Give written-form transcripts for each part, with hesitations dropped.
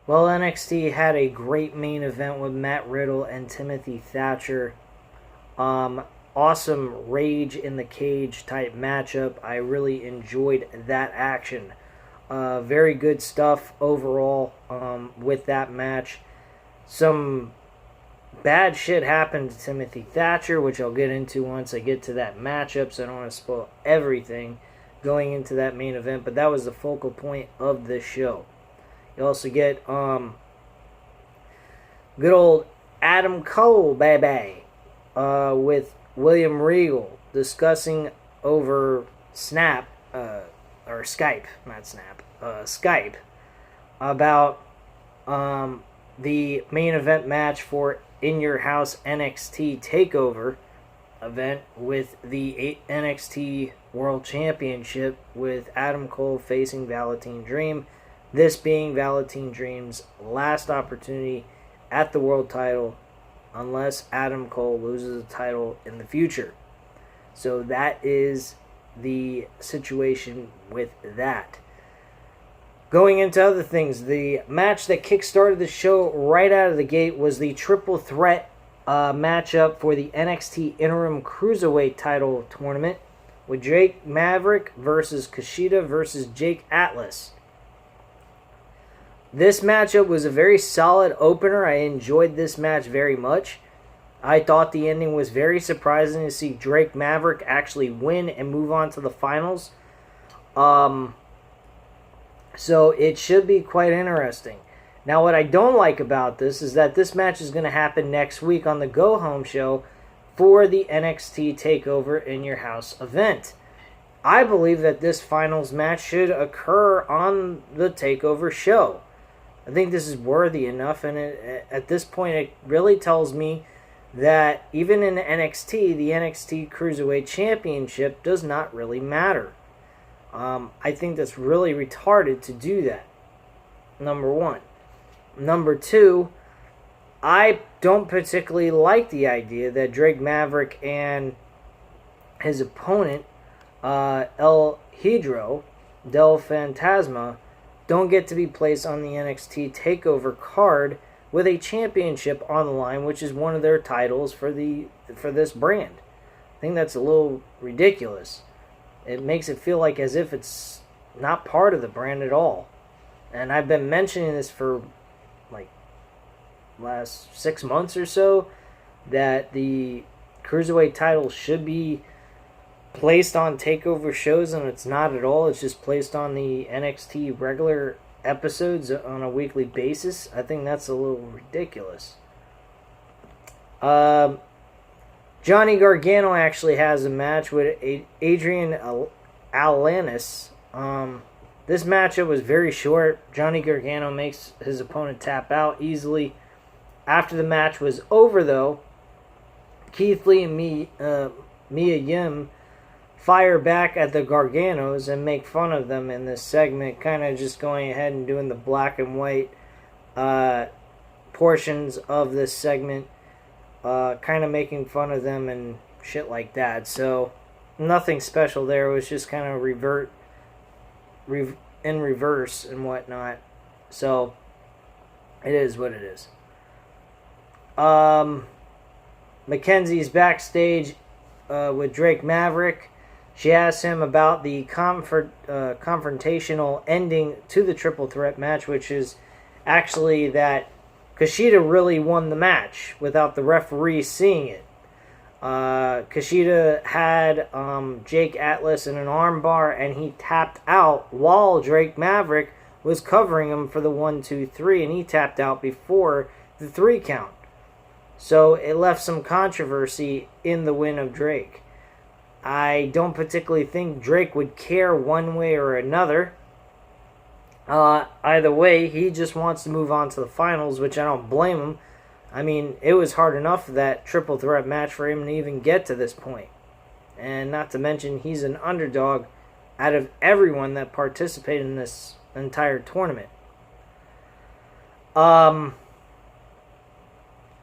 Well, NXT had a great main event with Matt Riddle and Timothy Thatcher. Awesome Rage in the Cage type matchup. I really enjoyed that action. Very good stuff overall with that match. Some bad shit happened to Timothy Thatcher, which I'll get into once I get to that matchup, so I don't want to spoil everything going into that main event, but that was the focal point of this show. You also get good old Adam Cole, baby, with William Regal discussing over Skype, about the main event match for In Your House NXT TakeOver event with the NXT World Championship, with Adam Cole facing Velveteen Dream. This being Velveteen Dream's last opportunity at the world title, unless Adam Cole loses the title in the future. So that is the situation with that. Going into other things, the match that kickstarted the show right out of the gate was the triple threat matchup for the NXT Interim Cruiserweight title tournament, with Drake Maverick versus Kushida versus Jake Atlas. This matchup was a very solid opener. I enjoyed this match very much. I thought the ending was very surprising to see Drake Maverick actually win and move on to the finals. So it should be quite interesting. Now, what I don't like about this is that this match is going to happen next week on the Go Home show for the NXT TakeOver In Your House event. I believe that this finals match should occur on the TakeOver show. I think this is worthy enough, and at this point it really tells me that even in NXT, the NXT Cruiserweight Championship does not really matter. I think that's really retarded to do that, number one. Number two, I don't particularly like the idea that Drake Maverick and his opponent, El Hidro del Fantasma, don't get to be placed on the NXT TakeOver card with a championship on the line, which is one of their titles for this brand. I think that's a little ridiculous. It makes it feel like as if it's not part of the brand at all. And I've been mentioning this for like last 6 months or so, that the Cruiserweight title should be placed on TakeOver shows, and it's not at all. It's just placed on the NXT regular episodes on a weekly basis. I think that's a little ridiculous. Johnny Gargano actually has a match with Adrian Alanis. This matchup was very short. Johnny Gargano makes his opponent tap out easily. After the match was over, though, Keith Lee and Mia Yim fire back at the Garganos and make fun of them in this segment, kind of just going ahead and doing the black and white portions of this segment, kind of making fun of them and shit like that. So nothing special there. It was just kind of in reverse and whatnot. So it is what it is. Mackenzie's backstage with Drake Maverick. She asks him about the confrontational ending to the triple threat match, which is actually that Kushida really won the match without the referee seeing it. Kushida had Jake Atlas in an armbar, and he tapped out while Drake Maverick was covering him for the 1-2-3, and he tapped out before the 3 count. So it left some controversy in the win of Drake. I don't particularly think Drake would care one way or another. Either way, he just wants to move on to the finals, which I don't blame him. I mean, it was hard enough that triple threat match for him to even get to this point. And not to mention, he's an underdog out of everyone that participated in this entire tournament.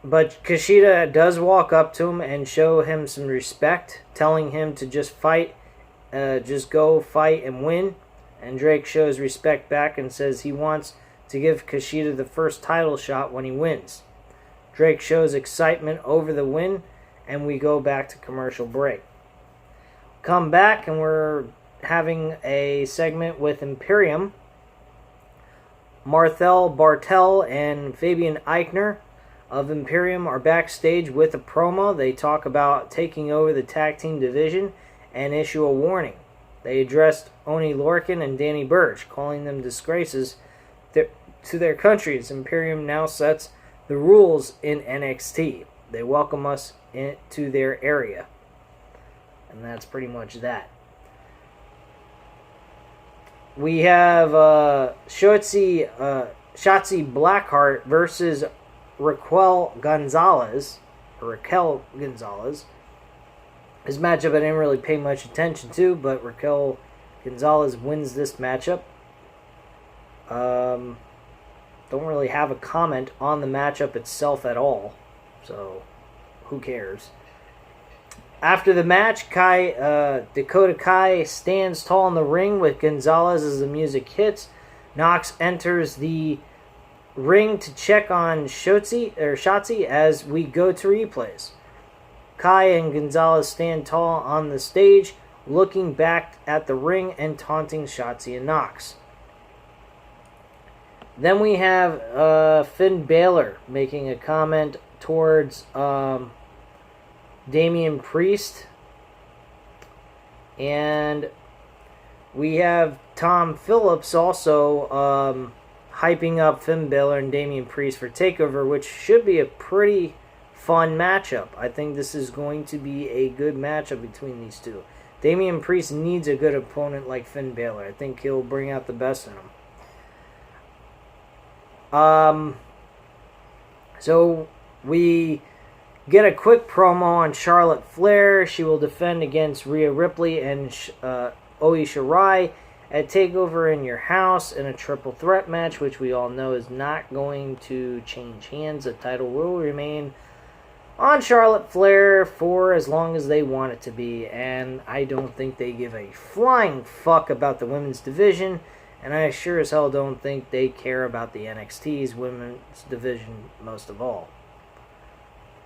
But Kushida does walk up to him and show him some respect, telling him to just fight, just go fight and win. And Drake shows respect back and says he wants to give Kushida the first title shot when he wins. Drake shows excitement over the win, and we go back to commercial break. Come back, and we're having a segment with Imperium. Martel Bartel and Fabian Eichner of Imperium are backstage with a promo. They talk about taking over the tag team division and issue a warning. They addressed Oni Larkin and Danny Birch, calling them disgraces to their countries. Imperium now sets the rules in NXT. They welcome us into their area. And that's pretty much that. We have Schatzi Blackheart versus Raquel Gonzales. This matchup I didn't really pay much attention to, but Raquel Gonzales wins this matchup. Don't really have a comment on the matchup itself at all, so who cares? After the match, Dakota Kai stands tall in the ring with Gonzales as the music hits. Knox enters the ring to check on Schatzi as we go to replays. Kai and Gonzales stand tall on the stage, looking back at the ring and taunting Schatzi and Knox. Then we have Finn Balor making a comment towards Damian Priest. And we have Tom Phillips also hyping up Finn Balor and Damian Priest for TakeOver, which should be a pretty fun matchup. I think this is going to be a good matchup between these two. Damian Priest needs a good opponent like Finn Balor. I think he'll bring out the best in him. So we get a quick promo on Charlotte Flair. She will defend against Rhea Ripley and Io Shirai at TakeOver in Your House in a triple threat match, which we all know is not going to change hands. The title will remain on Charlotte Flair for as long as they want it to be, and I don't think they give a flying fuck about the women's division, and I sure as hell don't think they care about the NXT's women's division most of all.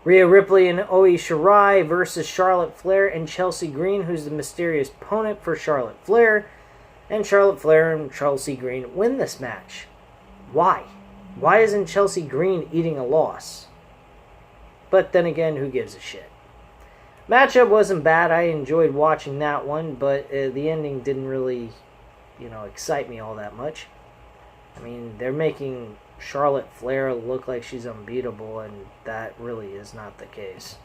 Rhea Ripley and Io Shirai versus Charlotte Flair and Chelsea Green, who's the mysterious opponent for Charlotte Flair, and Charlotte Flair and Chelsea Green win this match. Why? Why isn't Chelsea Green eating a loss? But then again, who gives a shit? Matchup wasn't bad. I enjoyed watching that one, but the ending didn't really, excite me all that much. I mean, they're making Charlotte Flair look like she's unbeatable, and that really is not the case.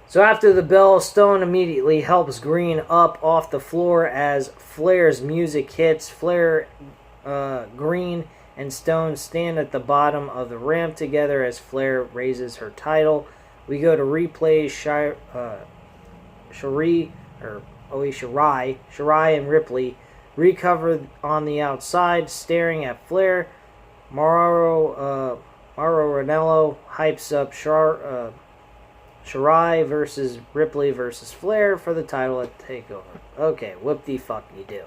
So after the bell, Stone immediately helps Green up off the floor as Flair's music hits. Flair, Green, and Stone stand at the bottom of the ramp together as Flair raises her title. We go to replay. Shirai and Ripley recover on the outside, staring at Flair. Mauro Ranallo hypes up Shirai versus Ripley versus Flair for the title at TakeOver. Okay, whoop-de-fuck-you-do.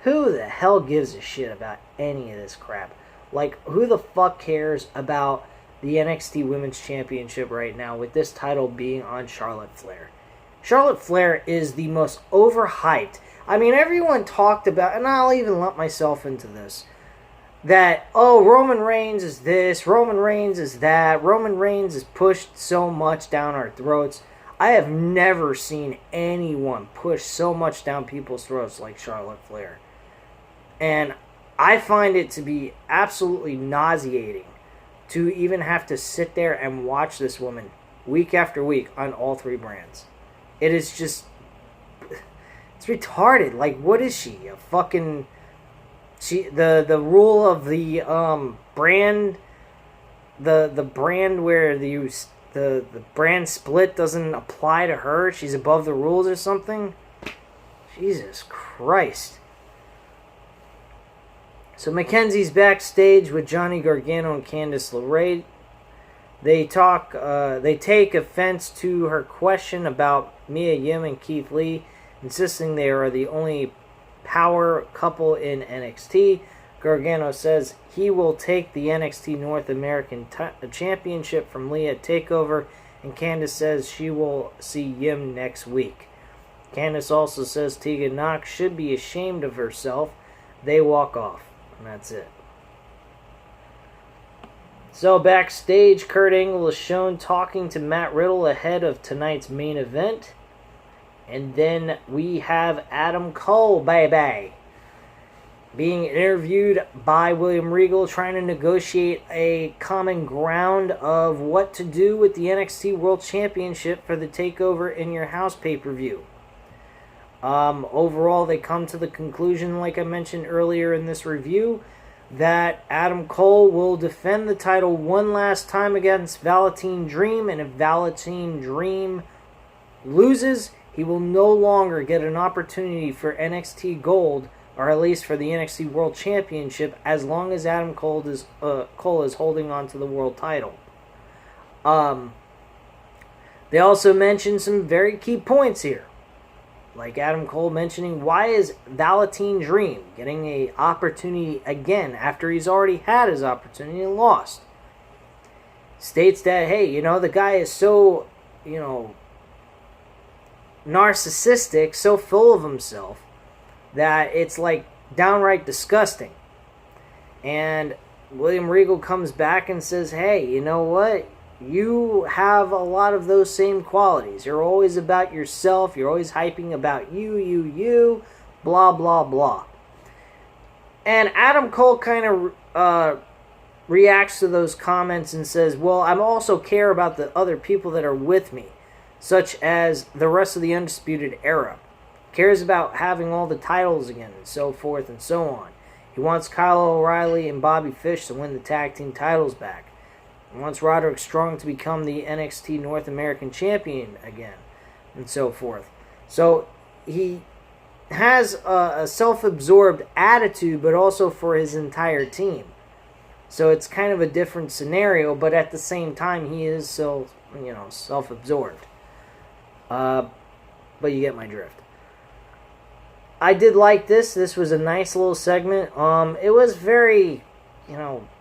Who the hell gives a shit about any of this crap? Like, who the fuck cares about the NXT Women's Championship right now with this title being on Charlotte Flair? Charlotte Flair is the most overhyped. I mean, everyone talked about, and I'll even lump myself into this, that, Roman Reigns is this, Roman Reigns is that, Roman Reigns is pushed so much down our throats. I have never seen anyone push so much down people's throats like Charlotte Flair. And I find it to be absolutely nauseating to even have to sit there and watch this woman week after week on all three brands. It is just, it's retarded. Like, what is she? A fucking, the rule of the brand, the brand where the brand split doesn't apply to her. She's above the rules or something. Jesus Christ. So Mackenzie's backstage with Johnny Gargano and Candice LeRae. They take offense to her question about Mia Yim and Keith Lee, insisting they are the only power couple in NXT. Gargano says he will take the NXT North American Championship from Leah at TakeOver, and Candice says she will see Yim next week. Candice also says Tegan Nox should be ashamed of herself. They walk off, and that's it. So backstage, Kurt Angle is shown talking to Matt Riddle ahead of tonight's main event. And then we have Adam Cole, baby, being interviewed by William Regal, trying to negotiate a common ground of what to do with the NXT World Championship for the TakeOver in Your House pay-per-view. Overall, they come to the conclusion, like I mentioned earlier in this review, that Adam Cole will defend the title one last time against Velveteen Dream, and if Velveteen Dream loses, he will no longer get an opportunity for NXT Gold, or at least for the NXT World Championship, as long as Adam Cole is holding on to the world title. They also mentioned some very key points here. Like Adam Cole mentioning, why is Velveteen Dream getting an opportunity again after he's already had his opportunity and lost? States that, hey, the guy is so, narcissistic, so full of himself, that it's like downright disgusting. And William Regal comes back and says, hey, you know what? You have a lot of those same qualities. You're always about yourself. You're always hyping about you, blah, blah, blah. And Adam Cole kind of reacts to those comments and says, well, I also care about the other people that are with me, such as the rest of the Undisputed Era. Cares about having all the titles again, and so forth and so on. He wants Kyle O'Reilly and Bobby Fish to win the tag team titles back. He wants Roderick Strong to become the NXT North American Champion again, and so forth. So he has a self-absorbed attitude, but also for his entire team. So it's kind of a different scenario, but at the same time, he is so, self-absorbed. But you get my drift. I did like this. This was a nice little segment. It was very,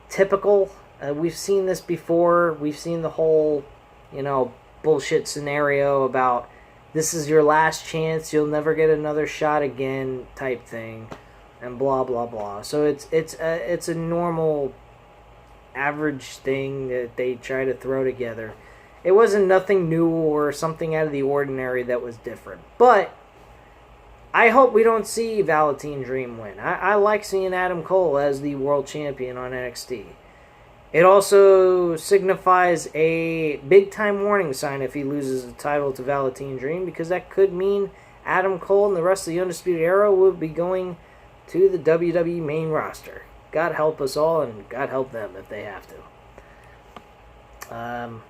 typical. We've seen this before. We've seen the whole, bullshit scenario about this is your last chance, you'll never get another shot again type thing, and blah blah blah. So it's a normal, average thing that they try to throw together. It wasn't nothing new or something out of the ordinary that was different. But I hope we don't see Velveteen Dream win. I like seeing Adam Cole as the world champion on NXT. It also signifies a big-time warning sign if he loses the title to Velveteen Dream, because that could mean Adam Cole and the rest of the Undisputed Era will be going to the WWE main roster. God help us all, and God help them if they have to.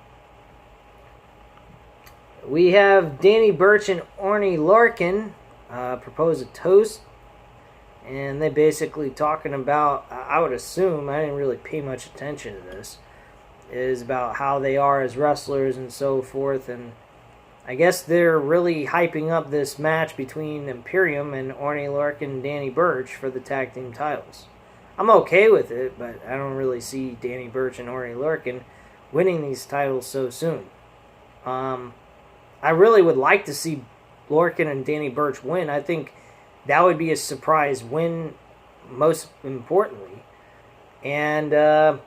We have Danny Birch and Arnie Larkin propose a toast. And they basically talking about, I would assume, I didn't really pay much attention to this, is about how they are as wrestlers and so forth. And I guess they're really hyping up this match between Imperium and Arnie Larkin and Danny Birch for the tag team titles. I'm okay with it, but I don't really see Danny Birch and Arnie Larkin winning these titles so soon. I really would like to see Larkin and Danny Birch win. I think that would be a surprise win, most importantly. And, it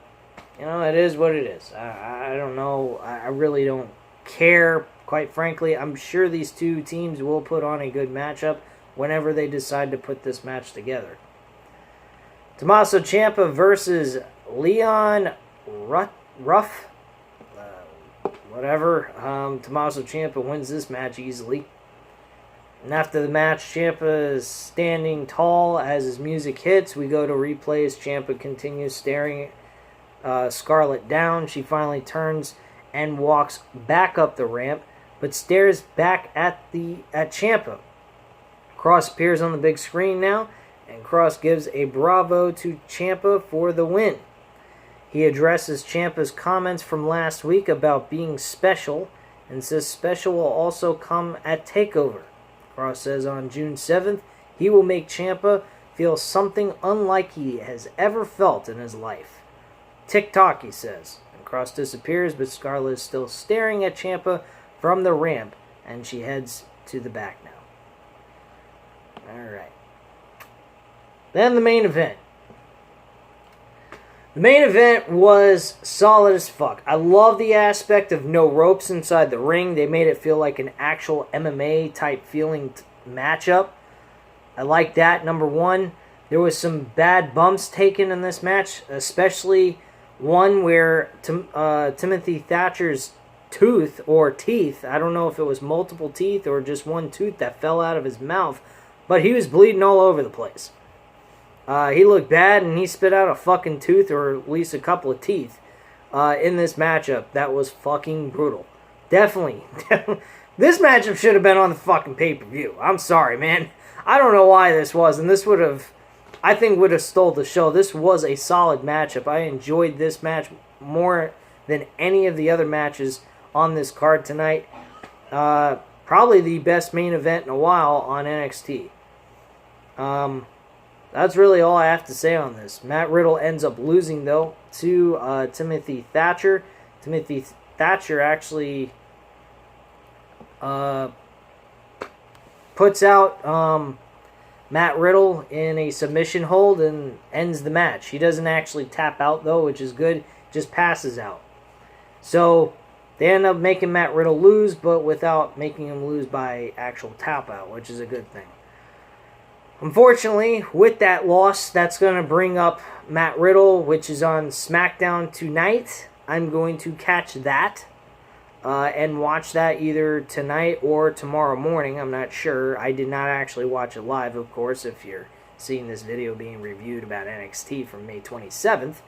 is what it is. I don't know. I really don't care, quite frankly. I'm sure these two teams will put on a good matchup whenever they decide to put this match together. Tommaso Ciampa versus Leon Ruff. Tommaso Ciampa wins this match easily. And after the match, Ciampa is standing tall as his music hits. We go to replays. Ciampa continues staring Scarlett down. She finally turns and walks back up the ramp, but stares back at Ciampa. Cross appears on the big screen now, and Cross gives a bravo to Ciampa for the win. He addresses Ciampa's comments from last week about being special, and says special will also come at TakeOver. Cross says on June 7th, He will make Ciampa feel something unlike he has ever felt in his life. Tick-tock, he says. And Cross disappears, but Scarlett is still staring at Ciampa from the ramp, and she heads to the back now. Alright. Then the main event. The main event was solid as fuck. I love the aspect of no ropes inside the ring. They made it feel like an actual MMA type feeling matchup. I like that, number one. There was some bad bumps taken in this match, especially one where Timothy Thatcher's tooth or teeth, I don't know if it was multiple teeth or just one tooth that fell out of his mouth, but he was bleeding all over the place. He looked bad, and he spit out a fucking tooth, or at least a couple of teeth, in this matchup. That was fucking brutal. Definitely. This matchup should have been on the fucking pay-per-view. I'm sorry, man. I don't know why this wasn't. This would have, I think, would have stole the show. This was a solid matchup. I enjoyed this match more than any of the other matches on this card tonight. Probably the best main event in a while on NXT. That's really all I have to say on this. Matt Riddle ends up losing, though, to Timothy Thatcher. Timothy Thatcher actually puts out Matt Riddle in a submission hold and ends the match. He doesn't actually tap out, though, which is good. Just passes out. So they end up making Matt Riddle lose, but without making him lose by actual tap out, which is a good thing. Unfortunately, with that loss, that's going to bring up Matt Riddle, which is on SmackDown tonight. I'm going to catch that and watch that either tonight or tomorrow morning. I'm not sure. I did not actually watch it live, of course, if you're seeing this video being reviewed about NXT from May 27th.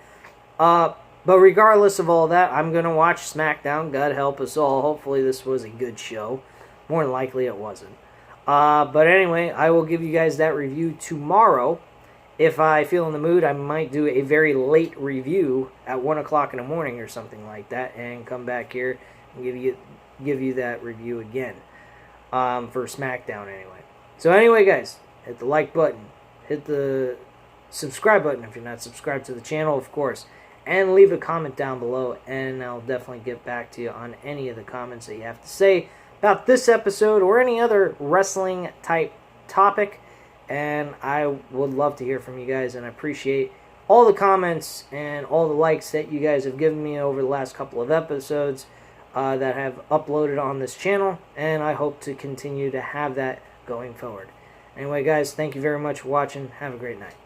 But regardless of all that, I'm going to watch SmackDown. God help us all. Hopefully this was a good show. More than likely it wasn't. But anyway, I will give you guys that review tomorrow. If I feel in the mood, I might do a very late review at 1 o'clock in the morning or something like that, and come back here and give you that review again for SmackDown anyway. So anyway, guys, hit the like button, hit the subscribe button if you're not subscribed to the channel, of course, and leave a comment down below, and I'll definitely get back to you on any of the comments that you have to say about this episode or any other wrestling type topic. And I would love to hear from you guys, and I appreciate all the comments and all the likes that you guys have given me over the last couple of episodes that have uploaded on this channel, and I hope to continue to have that going forward. Anyway, guys, thank you very much for watching. Have a great night.